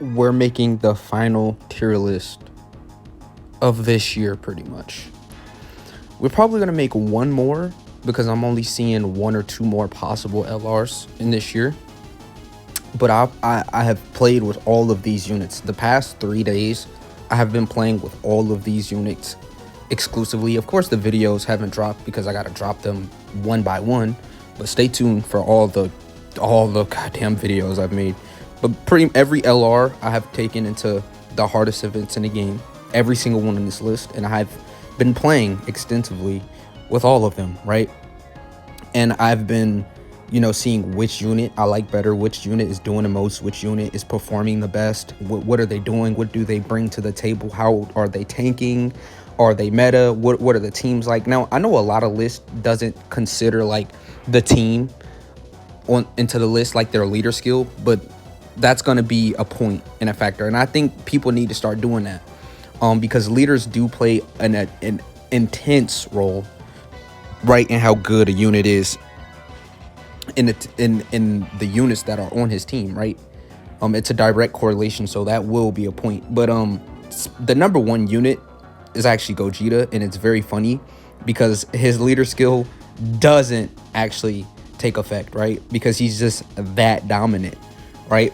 we're making the final tier list of this year pretty much. We're probably going to make one more because I'm only seeing one or two more possible LRs in this year. But I have played with all of these units. The past 3 days, I have been playing with all of these units exclusively. Of course, the videos haven't dropped because I got to drop them one by one. But stay tuned for all the goddamn videos I've made. But pretty every LR I have taken into the hardest events in the game. Every single one on this list. And I've been playing extensively with all of them, right? And I've been, seeing which unit I like better, which unit is doing the most, which unit is performing the best. What are they doing? What do they bring to the table? How are they tanking? Are they meta? What are the teams like? Now, I know a lot of lists doesn't consider like the team into the list like their leader skill, but that's going to be a point and a factor. And I think people need to start doing that because leaders do play an intense role, right, in how good a unit is in the units that are on his team, right? It's a direct correlation, so that will be a point. But the number one unit is actually Gogeta, and it's very funny because his leader skill doesn't actually take effect, right? Because he's just that dominant, right?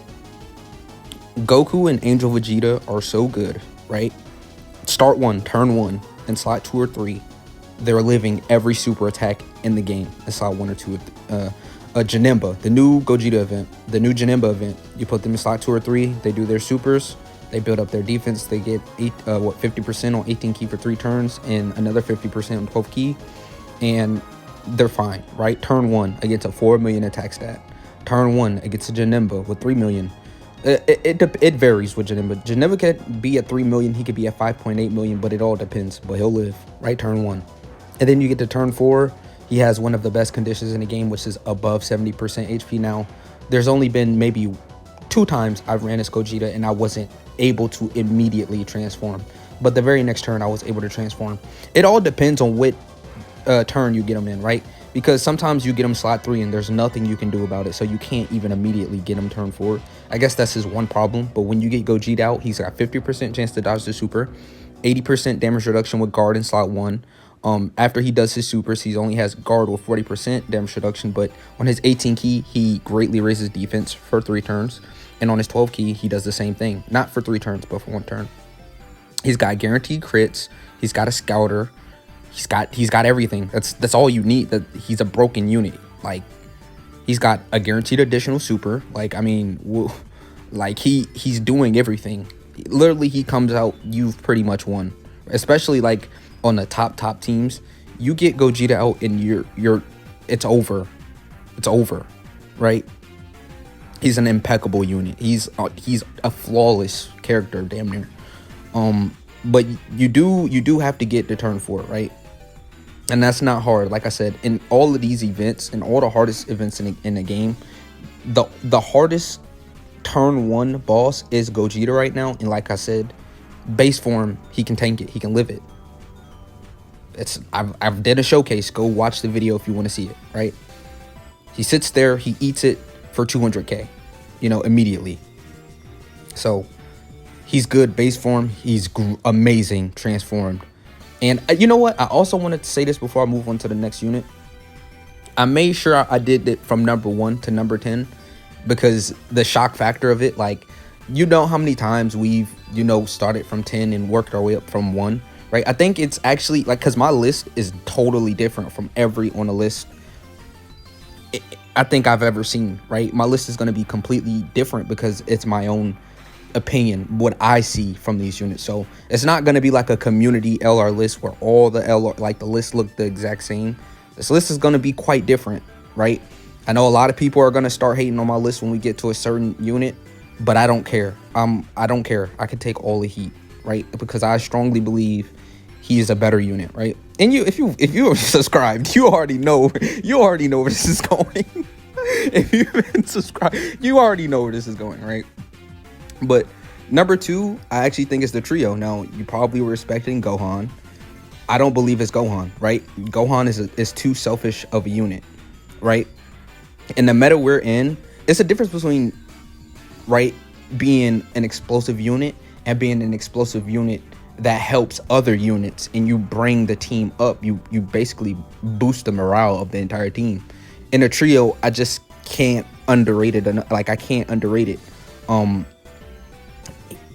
Goku and Angel Vegeta are so good, right? Start 1, turn 1, and slot 2 or 3. They're living every super attack in the game in slot 1 or 2. Janemba, the new Gogeta event, the new Janemba event, you put them in slot 2 or 3, they do their supers, they build up their defense, they get 50% on 18 key for 3 turns and another 50% on 12 key, and they're fine, right? Turn 1 against a 4 million attack stat. Turn 1 against a Janemba with 3 million. It varies with Janemba. Janemba could be at 3 million, he could be at 5.8 million, but it all depends. But he'll live, right? Turn 1. And then you get to turn 4. He has one of the best conditions in the game, which is above 70% HP. Now, there's only been maybe 2 times I've ran as Gogeta and I wasn't able to immediately transform. But the very next turn, I was able to transform. It all depends on what turn you get him in, right? Because sometimes you get him slot 3 and there's nothing you can do about it, so you can't even immediately get him turn 4. I guess that's his one problem. But when you get Gogeta out, he's got 50% chance to dodge the super, 80% damage reduction with guard in slot 1. After he does his supers, he only has guard with 40% damage reduction, but on his 18 key, he greatly raises defense for 3 turns. And on his 12 key, he does the same thing. Not for 3 turns, but for 1 turn. He's got guaranteed crits. He's got a scouter. He's got everything. That's all you need. That he's a broken unit. Like, he's got a guaranteed additional super. Like, I mean, like he's doing everything. Literally, he comes out, you've pretty much won. Especially like on the top teams, you get Gogeta out and it's over. It's over, right? He's an impeccable unit. He's a flawless character, damn near. But you do have to get to turn 4, right? And that's not hard. Like I said, in all of these events, in all the hardest events in the game, the hardest turn 1 boss is Gogeta right now. And like I said, base form, he can tank it. He can live it. I've did a showcase. Go watch the video if you want to see it, right? He sits there, he eats it for 200k, immediately. So he's good base form. He's amazing transformed. And you know what? I also wanted to say this before I move on to the next unit. I made sure I did it from number 1 to number 10 because the shock factor of it, like, how many times we've, started from 10 and worked our way up from 1. Right, I think it's actually like, because my list is totally different from every on the list I think I've ever seen, right? My list is going to be completely different because it's my own opinion, what I see from these units. So it's not going to be like a community LR list where all the LR, like the list look the exact same. This list is going to be quite different, right? I know a lot of people are going to start hating on my list when we get to a certain unit, but I don't care. I don't care. I can take all the heat, right? Because I strongly believe he is a better unit, right? And if you subscribed, you already know where this is going. If you've been subscribed, you already know where this is going, right? But number 2, I actually think it's the trio. Now, you probably were expecting Gohan. I don't believe it's Gohan, right? Gohan is too selfish of a unit, right? In the meta we're in, it's a difference between, right, being an explosive unit and being an explosive unit that helps other units, and you bring the team up. You basically boost the morale of the entire team. In a trio, I just can't underrate it. Like, I can't underrate it.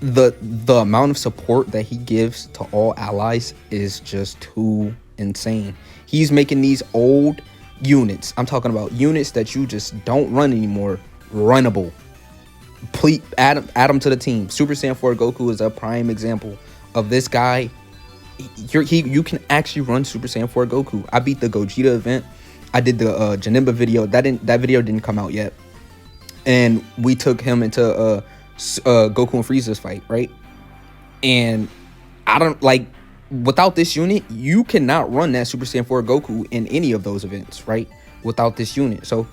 The amount of support that he gives to all allies is just too insane. He's making these old units, I'm talking about units that you just don't run anymore, runnable. Please add him to the team. Super Saiyan 4 Goku is a prime example of this guy. You can actually run Super Saiyan 4 Goku. I beat the Gogeta event. I did the Janemba video. That video didn't come out yet, and we took him into Goku and Frieza's fight, right? And I don't like, without this unit, you cannot run that Super Saiyan 4 Goku in any of those events, right? Without this unit. So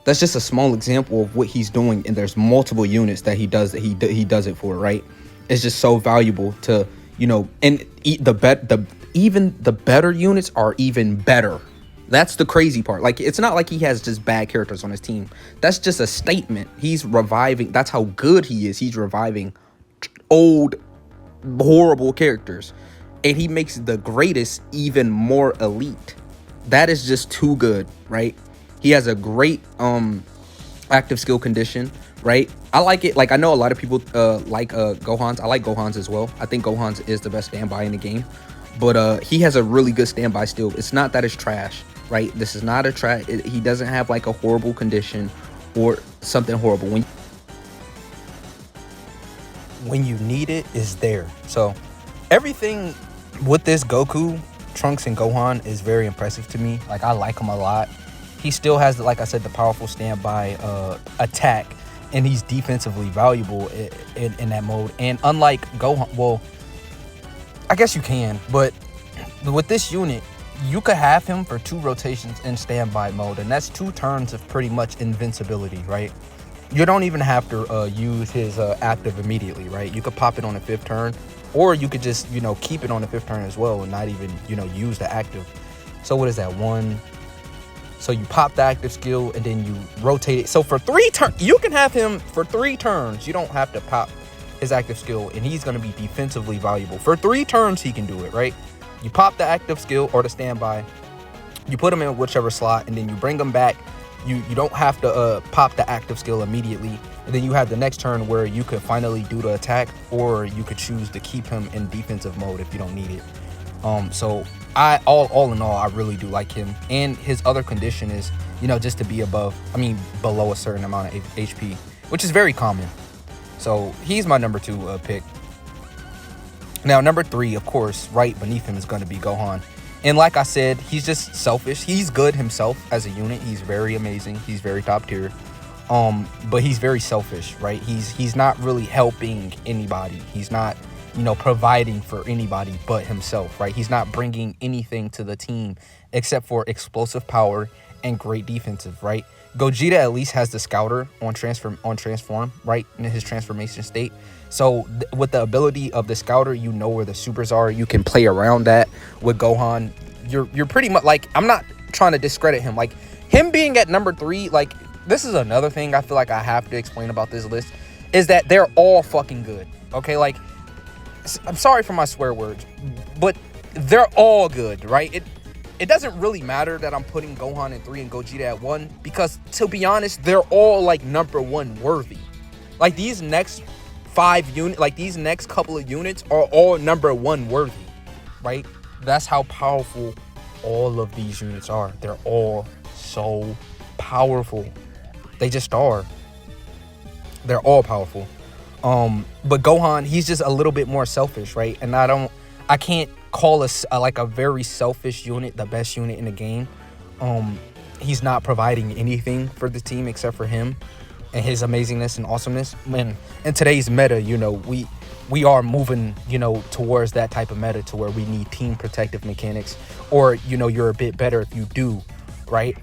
that's just a small example of what he's doing, and there's multiple units that he does it for, right? It's just so valuable to, and even the better units are even better. That's the crazy part. Like, it's not like he has just bad characters on his team. That's just a statement. He's reviving. That's how good he is. He's reviving old, horrible characters, and he makes the greatest even more elite. That is just too good, right? He has a great active skill condition, right? I like it. Like, I know a lot of people like Gohan's. I like Gohan's as well. I think Gohan's is the best standby in the game, but he has a really good standby still. It's not that it's trash, right? This is not a trash. He doesn't have like a horrible condition or something horrible. When you need it, is there. So everything with this Goku, Trunks, and Gohan is very impressive to me. Like, I like him a lot. He still has, like I said, the powerful standby attack, and he's defensively valuable in that mode. And unlike Gohan, well, I guess you can, but with this unit, you could have him for 2 rotations in standby mode, and that's 2 turns of pretty much invincibility, right? You don't even have to use his active immediately, right? You could pop it on the 5th turn, or you could just, keep it on the 5th turn as well and not even, use the active. So what is that? 1. So you pop the active skill and then you rotate it. So for 3 turns, you can have him for 3 turns. You don't have to pop his active skill, and he's going to be defensively valuable. For 3 turns, he can do it, right? You pop the active skill or the standby, you put him in whichever slot, and then you bring him back. You don't have to pop the active skill immediately, and then you have the next turn where you could finally do the attack, or you could choose to keep him in defensive mode if you don't need it. So all in all, I really do like him, and his other condition is, just to be below a certain amount of HP, which is very common. So he's my number 2 pick. Now, number 3, of course, right beneath him is going to be Gohan. And like I said, he's just selfish. He's good himself as a unit. He's very amazing. He's very top tier. But he's very selfish, right? He's not really helping anybody. He's not, providing for anybody but himself, right? He's not bringing anything to the team except for explosive power and great defensive, right? Gogeta at least has the Scouter on transform, right, in his transformation state. So with the ability of the Scouter, where the supers are. You can play around that. With Gohan, you're pretty much like, I'm not trying to discredit him. Like, him being at number 3, like, this is another thing I feel like I have to explain about this list, is that they're all fucking good. Okay, like, I'm sorry for my swear words, but they're all good, right? It doesn't really matter that I'm putting Gohan at 3 and Gogeta at 1, because, to be honest, they're all like number 1 worthy. Like, these next 5 units, like these next couple of units are all number 1 worthy, right? That's how powerful all of these units are. They're all so powerful. They just are. They're all powerful. But Gohan, he's just a little bit more selfish, right? And I can't call a very selfish unit the best unit in the game. He's not providing anything for the team except for him and his amazingness and awesomeness. Man, in today's meta, we are moving, towards that type of meta to where we need team protective mechanics, or, you're a bit better if you do, right?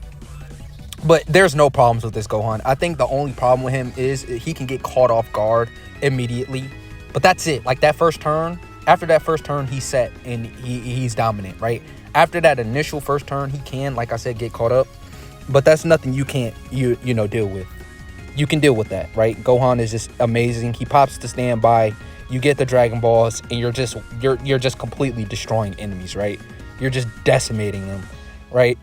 But there's no problems with this Gohan. I think the only problem with him is he can get caught off guard immediately, but that's it. Like, that first turn, after that first turn, he's set and he's dominant, right? After that initial first turn, he can, like I said, get caught up, but that's nothing you can't deal with. you can deal with that, right? Gohan is just amazing. He pops to standby. You get the Dragon Balls, and you're just completely destroying enemies, right? You're just decimating them, right?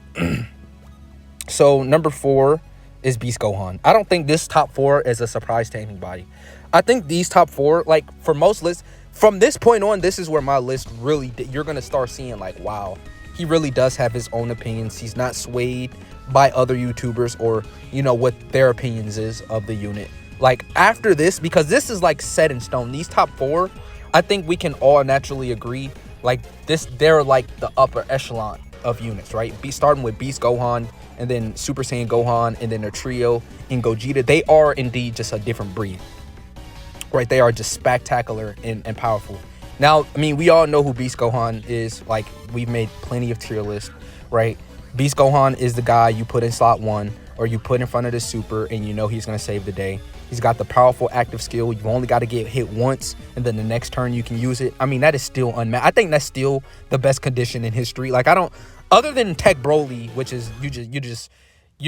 So number 4 is Beast Gohan. I don't think this top 4 is a surprise to anybody. I think these top 4, like for most lists, from this point on, this is where my list really, you're going to start seeing like, wow, he really does have his own opinions. He's not swayed by other YouTubers or, you know, what their opinions is of the unit. Like after this, because this is like set in stone, these top 4, I think we can all naturally agree, like this, they're like the upper echelon of units, right? Starting with Beast Gohan, and then Super Saiyan Gohan, and then a trio in Gogeta. They are indeed just a different breed, right? They are just spectacular and powerful. Now, I mean, we all know who Beast Gohan is. Like, we've made plenty of tier lists, right? Beast Gohan is the guy you put in slot 1, or you put in front of the super, and you know he's going to save the day. He's got the powerful active skill. You've only got to get hit once, and then the next turn you can use it. I mean, that is still unmatched. I think that's still the best condition in history. Like, I don't, other than Tech Broly, which is you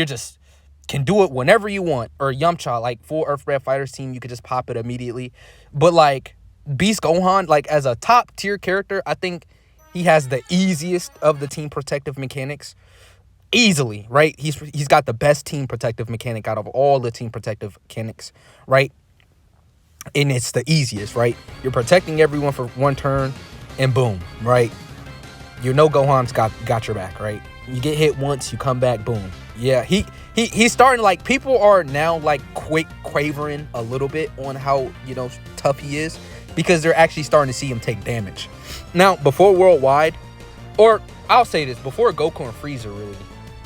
just can do it whenever you want, or Yamcha, like full Earth Red Fighters team, you could just pop it immediately. But like Beast Gohan, like as a top tier character, I think he has the easiest of the team protective mechanics. Easily, right? He's got the best team protective mechanic out of all the team protective mechanics, right? And it's the easiest, right? You're protecting everyone for one turn, and boom, right? You know Gohan's got your back, right? You get hit once, you come back, boom. Yeah, he's starting, like, people are now like quavering a little bit on how, you know, tough he is, because they're actually starting to see him take damage. Now, before Worldwide, or I'll say this, before Goku and Frieza, really,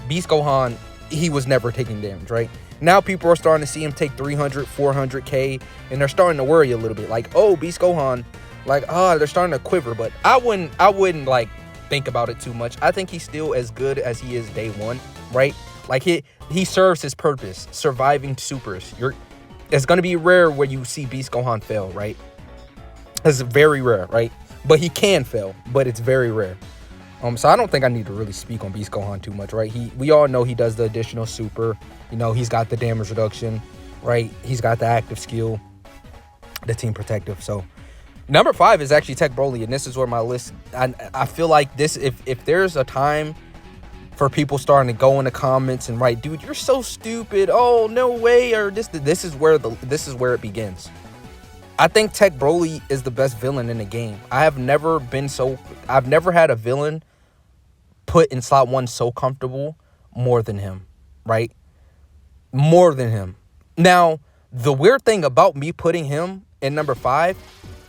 Beast Gohan, he was never taking damage, right? Now people are starting to see him take 300, 400k, and they're starting to worry a little bit. Like, oh, Beast Gohan, like, they're starting to quiver. But I wouldn't like think about it too much. I think he's still as good as he is day one, right? Like he serves his purpose, surviving supers. It's gonna be rare where you see Beast Gohan fail, right? It's very rare, right? But he can fail, but it's very rare. So I don't think I need to really speak on Beast Gohan too much, right? We all know he does the additional super. You know, he's got the damage reduction, right? He's got the active skill, the team protective. So number 5 is actually Tech Broly, and this is where my list. I feel like this. If there's a time for people starting to go in the comments and write, dude, you're so stupid. Oh, no way. Or this is where it begins. I think Tech Broly is the best villain in the game. I've never had a villain put in slot 1 so comfortable more than him, right? More than him. Now, the weird thing about me putting him in number 5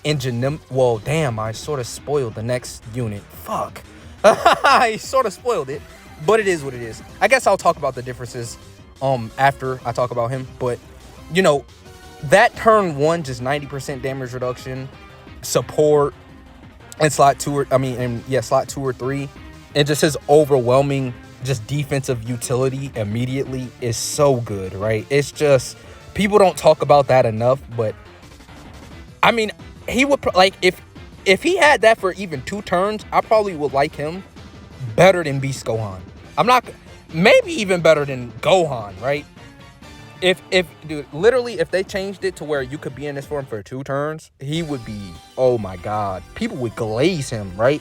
in well, damn, I sort of spoiled the next unit. Fuck. I sort of spoiled it, but it is what it is. I guess I'll talk about the differences after I talk about him, but you know, that turn 1, just 90% damage reduction, support, and slot 2 or 3, and just his overwhelming just defensive utility immediately is so good, right? It's just, people don't talk about that enough, but I mean, he would, like, if he had that for even 2 turns, I probably would like him better than Beast Gohan. Maybe even better than Gohan, right? Dude, literally, if they changed it to where you could be in this form for 2 turns, he would be, oh my God, people would glaze him, right?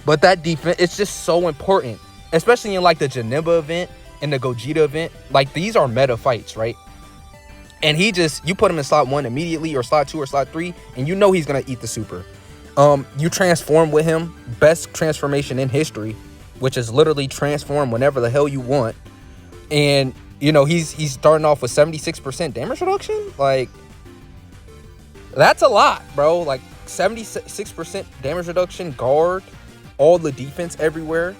But that defense, it's just so important, especially in like the Janemba event and the Gogeta event. Like, these are meta fights, right? And you put him in slot 1 immediately, or slot 2 or slot 3, and you know he's gonna eat the super. You transform with him, best transformation in history, which is literally transform whenever the hell you want. And you know, he's starting off with 76% damage reduction. Like, that's a lot, bro. Like, 76% damage reduction, guard, all the defense everywhere.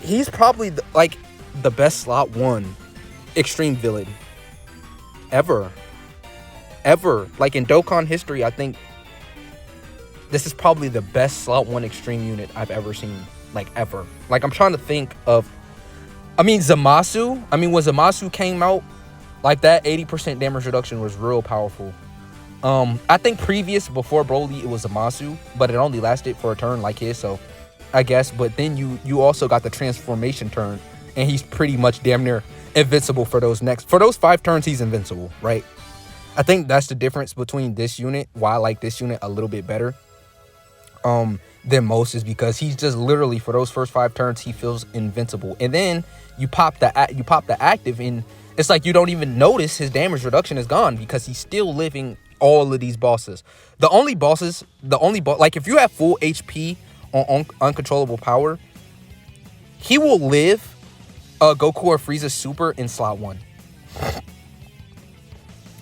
He's probably the best slot 1 extreme villain ever. Like, in Dokkan history, I think this is probably the best slot 1 extreme unit I've ever seen. Like, ever. Like, I'm trying to think of, Zamasu. When Zamasu came out, like, that 80% damage reduction was real powerful. I think before Broly, it was Zamasu, but it only lasted for a turn like his, so I guess. But then you also got the transformation turn and he's pretty much damn near invincible for those 5 turns. He's invincible, right? I think that's the difference between this unit. Why I like this unit a little bit better than most is because he's just literally, for those first 5 turns, he feels invincible. And then you pop the active, and it's like you don't even notice his damage reduction is gone because he's still living all of these bosses. Like if you have full HP on uncontrollable power, he will live Goku or Frieza Super in slot 1.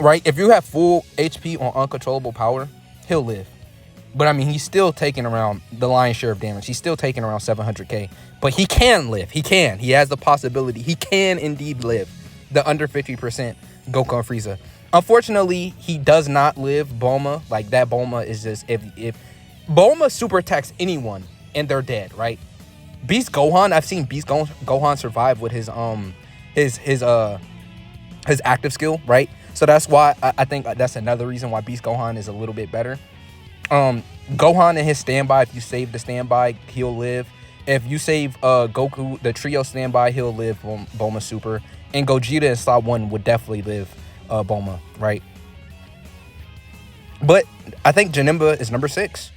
Right? If you have full HP on uncontrollable power, he'll live. But I mean, he's still taking around the lion's share of damage. He's still taking around 700k. But he can live. He can. He has the possibility. He can indeed live the under 50% Goku and Frieza. Unfortunately, he does not live Bulma. Like, that Bulma is just... If Bulma super attacks anyone and they're dead, right? Beast Gohan, I've seen Beast Gohan survive with his active skill, right? So that's why I think that's another reason why Beast Gohan is a little bit better. Gohan and his standby, if you save the standby, he'll live. If you save Goku, the trio standby, he'll live Bulma Super. And Gogeta in slot 1 would definitely live Bulma, right? But I think Janemba is number 6.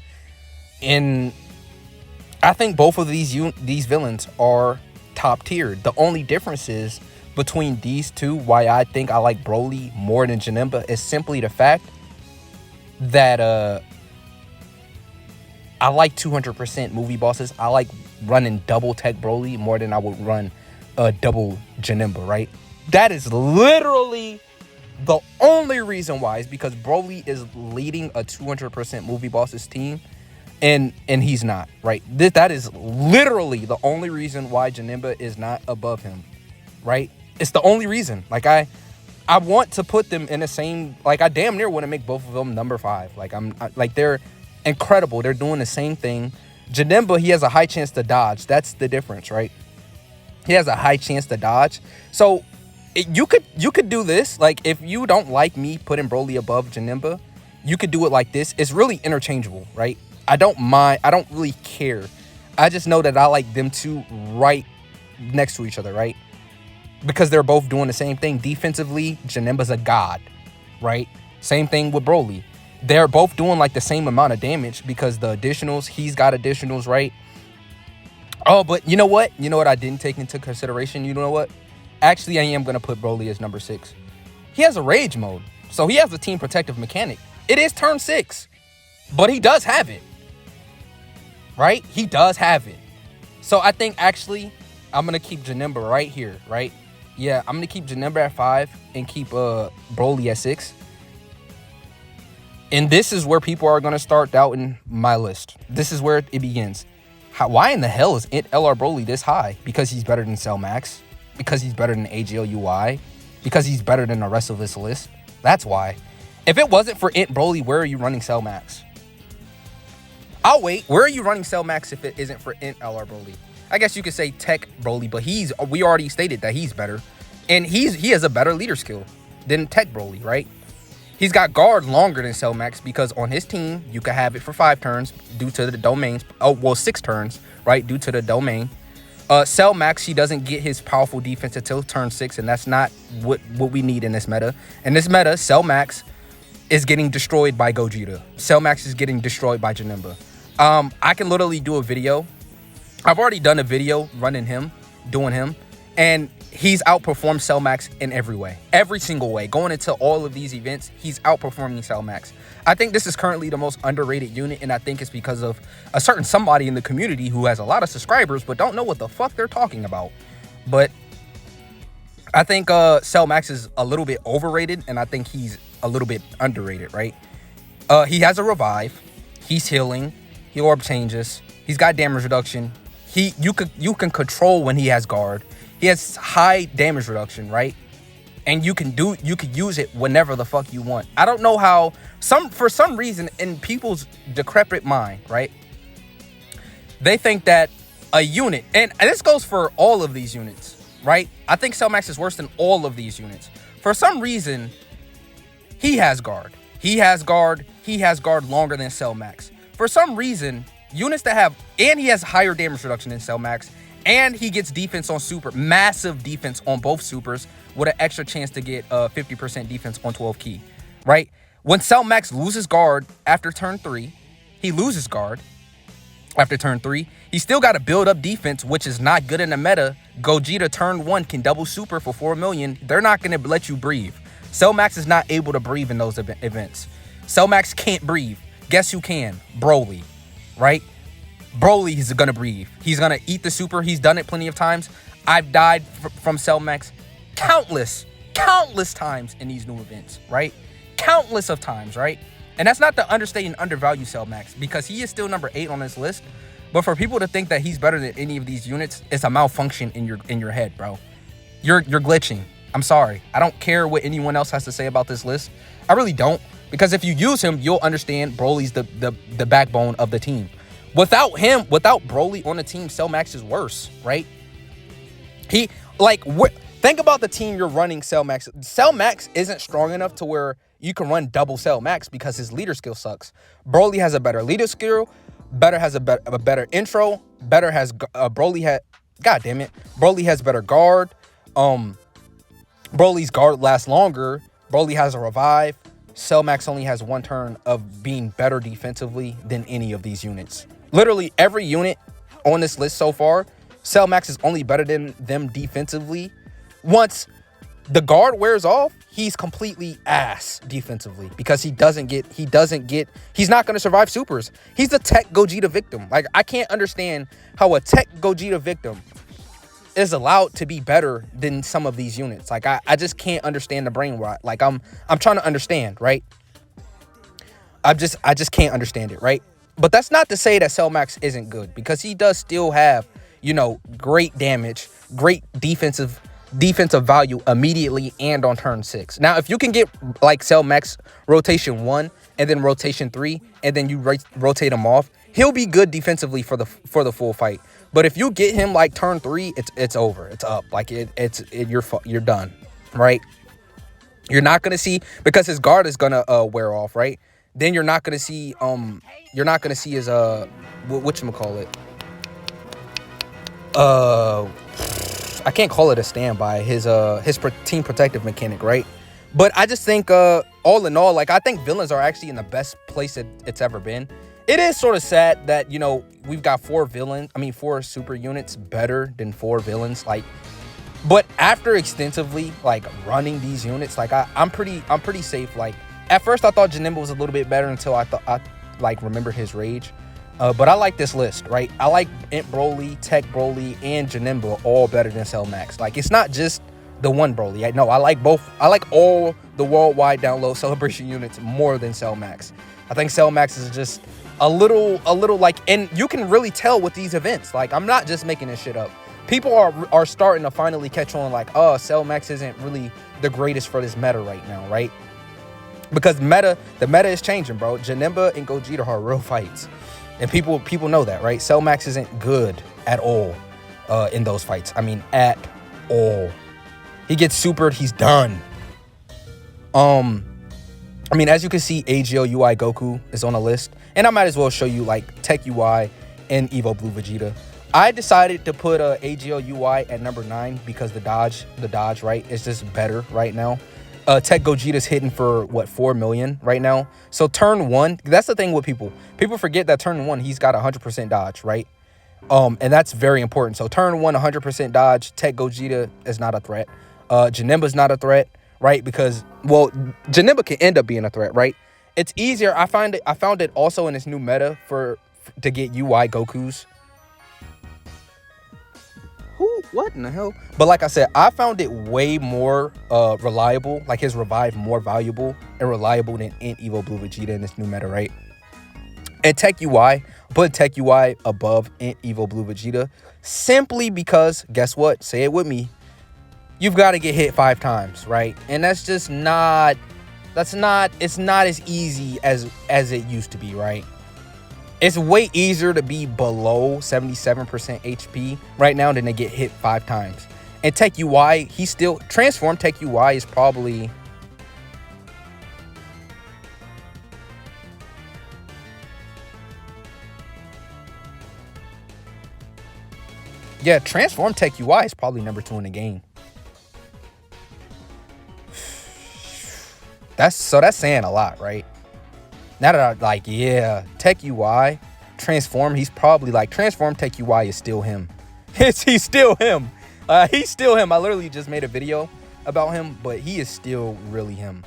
And I think both of these villains are top tier. The only difference is between these two, why I think I like Broly more than Janemba, is simply the fact that I like 200% movie bosses. I like running double tech Broly more than I would run double Janemba, right? That is literally the only reason why, is because Broly is leading a 200% movie bosses team, and he's not, right? That is literally the only reason why Janemba is not above him, right? It's the only reason. Like, I want to put them in the same, like, I damn near want to make both of them number 5. Like, they're incredible. They're doing the same thing. Janemba, he has a high chance to dodge. That's the difference, right? He has a high chance to dodge. So you could do this. Like, if you don't like me putting Broly above Janemba, you could do it like this. It's really interchangeable, right? I don't mind. I don't really care. I just know that I like them two right next to each other, right? Because they're both doing the same thing. Defensively, Janemba's a god, right? Same thing with Broly. They're both doing like the same amount of damage because the additionals, he's got additionals, right? Oh, but you know what? You know what I didn't take into consideration? You know what? Actually, I am going to put Broly as number 6. He has a rage mode. So he has a team protective mechanic. It is turn 6. But he does have it. Right? He does have it. So I think actually I'm going to keep Janemba right here, right? Yeah, I'm going to keep Janemba at 5 and keep Broly at 6. And this is where people are going to start doubting my list. This is where it begins. Why in the hell is LR Broly this high? Because he's better than Cell Max? Because he's better than AGLUI? Because he's better than the rest of this list? That's why. If it wasn't for Broly, where are you running Cell Max? I'll wait. Where are you running Cell Max if it isn't for LR Broly? I guess you could say Tech Broly, but we already stated that he's better. And he has a better leader skill than Tech Broly, right? He's got guard longer than Cell Max because on his team, you can have it for 5 turns due to the domains. Oh, well, 6 turns, right? Due to the domain. Cell Max, he doesn't get his powerful defense until turn 6, and that's not what we need in this meta. In this meta, Cell Max is getting destroyed by Gogeta. Cell Max is getting destroyed by Janemba. I can literally do a video. I've already done a video running him, doing him, and he's outperformed Cell Max in every way. Every single way. Going into all of these events, he's outperforming Cell Max. I think this is currently the most underrated unit, and I think it's because of a certain somebody in the community who has a lot of subscribers but don't know what the fuck they're talking about. But I think Cell Max is a little bit overrated, and I think he's a little bit underrated, right? He has a revive. He's healing. He orb changes. He's got damage reduction. You can control when he has guard. He has high damage reduction, right? And you could use it whenever the fuck you want. I don't know how for some reason in people's decrepit mind, right? They think that a unit, and this goes for all of these units, right? I think Cell Max is worse than all of these units. For some reason, he has guard. He has guard longer than Cell Max. For some reason, units that have, and he has higher damage reduction than Cell Max, And he gets defense on super, massive defense on both supers with an extra chance to get 50% defense on 12 key, right? When Cell Max loses guard after turn 3, he loses guard after turn 3. He still got to build up defense, which is not good in the meta. Gogeta turn 1 can double super for 4 million. They're not going to let you breathe. Cell Max is not able to breathe in those events. Cell Max can't breathe. Guess who can? Broly, right? Broly is going to breathe. He's going to eat the super. He's done it plenty of times. I've died from Cell Max countless times in these new events, right? Countless of times, right? And that's not to understate and undervalue Cell Max, because he is still number 8 on this list. But for people to think that he's better than any of these units, it's a malfunction in your head, bro. You're glitching. I'm sorry. I don't care what anyone else has to say about this list. I really don't, because if you use him, you'll understand Broly's the backbone of the team. Without him, without Broly on the team, Cell Max is worse, right? Think about the team you're running Cell Max. Cell Max isn't strong enough to where you can run double Cell Max because his leader skill sucks. Broly has a better leader skill, has a better intro, Broly has better guard. Broly's guard lasts longer. Broly has a revive. Cell Max only has 1 turn of being better defensively than any of these units. Literally every unit on this list so far, Cell Max is only better than them defensively. Once the guard wears off, he's completely ass defensively because he's not going to survive supers. He's a tech Gogeta victim. Like, I can't understand how a tech Gogeta victim is allowed to be better than some of these units. Like, I just can't understand the brain rot. Like, I'm trying to understand, right? I just can't understand it, right? But that's not to say that Cell Max isn't good, because he does still have, great damage, great defensive value immediately and on turn 6. Now, if you can get like Cell Max rotation 1 and then rotation 3 and then you rotate him off, he'll be good defensively for the full fight. But if you get him like turn 3, it's over. It's up. Like you're done, right? You're not gonna see, because his guard is gonna wear off, right? Then you're not gonna see his whatchamacallit. I can't call it a standby. His team protective mechanic, right? But I just think all in all, like, I think villains are actually in the best place it's ever been. It is sort of sad that, we've got 4 super units better than 4 villains. Like, but after extensively like running these units, like I'm pretty safe. Like, at first I thought Janemba was a little bit better until I remembered his rage. But I like this list, right? I like Int Broly, Tech Broly, and Janemba all better than Cell Max. Like, it's not just the one Broly. I like both. I like all the worldwide download celebration units more than Cell Max. I think Cell Max is just a little like, and you can really tell with these events. Like, I'm not just making this shit up. People are starting to finally catch on, like, Cell Max isn't really the greatest for this meta right now, right? Because the meta is changing, bro. Janemba and Gogeta are real fights. And people know that, right? Cell Max isn't good at all in those fights. I mean, at all. He gets supered, he's done. As you can see, AGL UI Goku is on the list. And I might as well show you, like, Tech UI and Evo Blue Vegeta. I decided to put AGL UI at number 9 because the dodge, right, is just better right now. Tech Gogeta's hitting for, 4 million right now. So turn 1, that's the thing with people. People forget that turn 1, he's got 100% dodge, right? And that's very important. So turn 1, 100% dodge. Tech Gogeta is not a threat. Janemba's not a threat, right? Because, Janemba can end up being a threat, right? It's easier. I found it also in this new meta to get UI Gokus. What in the hell? But like I said, I found it way more reliable, like his revive more valuable and reliable than Evo Blue Vegeta in this new meta, right? And Tech UI, put Tech UI above Evo Blue Vegeta simply because, guess what? Say it with me. You've got to get hit 5 times, right? And it's not as easy as it used to be, right? It's way easier to be below 77% HP right now than to get hit 5 times. And Tech UI, he still transformed. Tech UI is probably Yeah, Transform Tech UI is probably number 2 in the game. That's saying a lot, right? Now that I like, yeah, Tech UI, Transform, he's probably like, Transform Tech UI is still him. He's still him. He's still him. I literally just made a video about him, but he is still really him.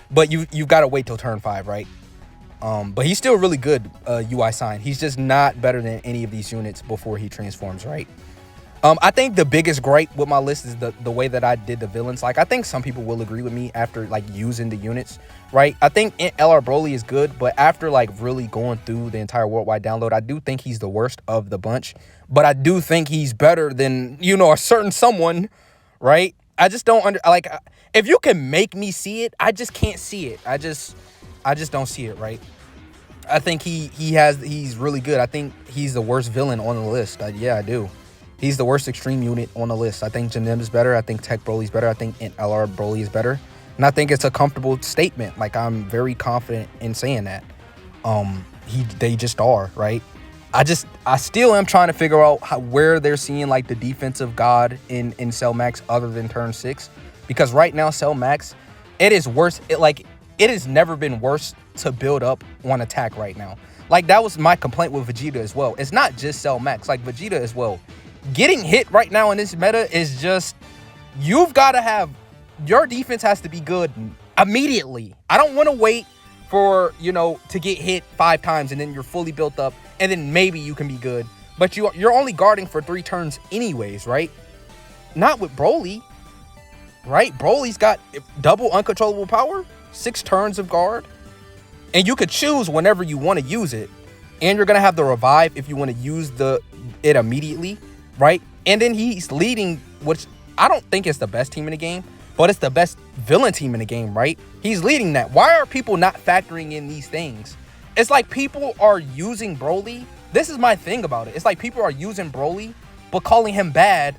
But you've got to wait till turn 5, right? But he's still really good UI sign. He's just not better than any of these units before he transforms, right? I think the biggest gripe with my list is the way that I did the villains. Like, I think some people will agree with me after like using the units, right? I think LR Broly is good, but after like really going through the entire worldwide download, I do think he's the worst of the bunch. But I do think he's better than, you know, a certain someone, right? I just don't like, if you can make me see it, I just can't see it. I just don't see it, right? I think he's really good. I think he's the worst villain on the list. Yeah, I do. He's the worst extreme unit on the list. I think Janim is better. I think Tech Broly's better. I think LR Broly is better. And I think it's a comfortable statement. Like, I'm very confident in saying that. They just are, right? I still am trying to figure out where they're seeing like the defensive god in Cell Max other than turn 6. Because right now, Cell Max, it is worse. It has never been worse to build up on attack right now. Like, that was my complaint with Vegeta as well. It's not just Cell Max, like Vegeta as well. Getting hit right now in this meta is just, you've got to have, your defense has to be good immediately. I don't want to wait for, you know, to get hit 5 times and then you're fully built up and then maybe you can be good. But you're only guarding for 3 turns anyways, right? Not with Broly, right? Broly's got double uncontrollable power, 6 turns of guard, and you could choose whenever you want to use it. And you're going to have the revive if you want to use it immediately, right? And then he's leading, which I don't think is the best team in the game, but it's the best villain team in the game, right? He's leading that. Why are people not factoring in these things? It's like people are using Broly. This is my thing about it. It's like people are using Broly, but calling him bad,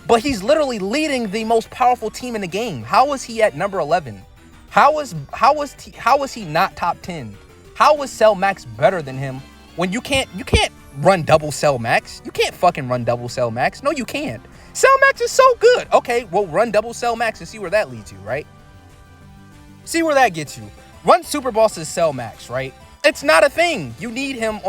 but he's literally leading the most powerful team in the game. How is he at number 11? How is he not top 10? How is Cell Max better than him when you can't run double Cell Max? You can't fucking run double Cell Max. No, you can't. Cell Max is so good. Okay, well, run double Cell Max and see where that leads you, right? See where that gets you. Run Super Boss's Cell Max, right? It's not a thing. You need him,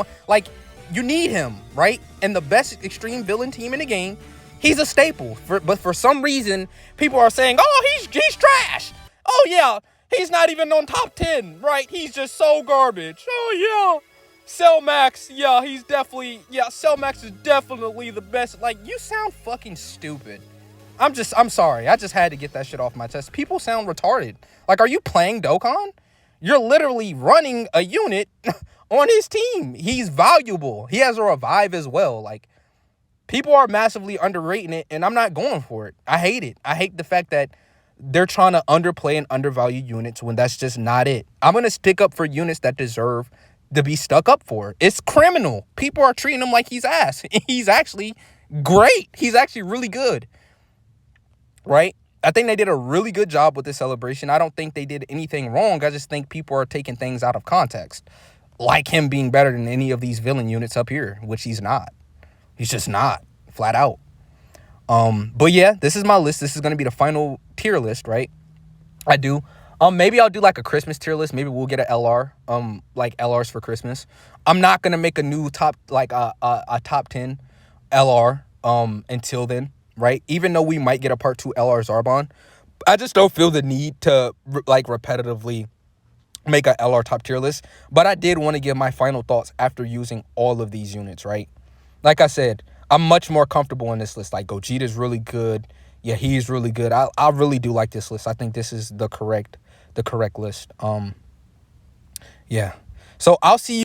you need him, right? And the best extreme villain team in the game, he's a staple. But for some reason, people are saying, oh, he's trash. Oh, yeah, he's not even on top 10, right? He's just so garbage. Oh, yeah. Cell Max, yeah, Cell Max is definitely the best. Like, you sound fucking stupid. I'm sorry. I just had to get that shit off my chest. People sound retarded. Like, are you playing Dokkan? You're literally running a unit on his team. He's valuable. He has a revive as well. Like, people are massively underrating it, and I'm not going for it. I hate it. I hate the fact that they're trying to underplay and undervalue units when that's just not it. I'm going to stick up for units that deserve to be stuck up for. It's criminal. People are treating him like he's ass. He's actually great. He's actually really good, right? I think they did a really good job with this celebration. I don't think they did anything wrong. I just think people are taking things out of context, like him being better than any of these villain units up here, which he's not. He's just not, flat out. But yeah, this is my list. This is going to be the final tier list, right? I do. Maybe I'll do like a Christmas tier list. Maybe we'll get an LR, like LRs for Christmas. I'm not going to make a new top, like a top 10 LR, until then, right? Even though we might get a part 2 LR Zarbon, I just don't feel the need to like repetitively make a LR top tier list. But I did want to give my final thoughts after using all of these units, right? Like I said, I'm much more comfortable in this list. Like, Gogeta's really good. Yeah, he's really good. I really do like this list. I think this is the correct list. Yeah. So I'll see you.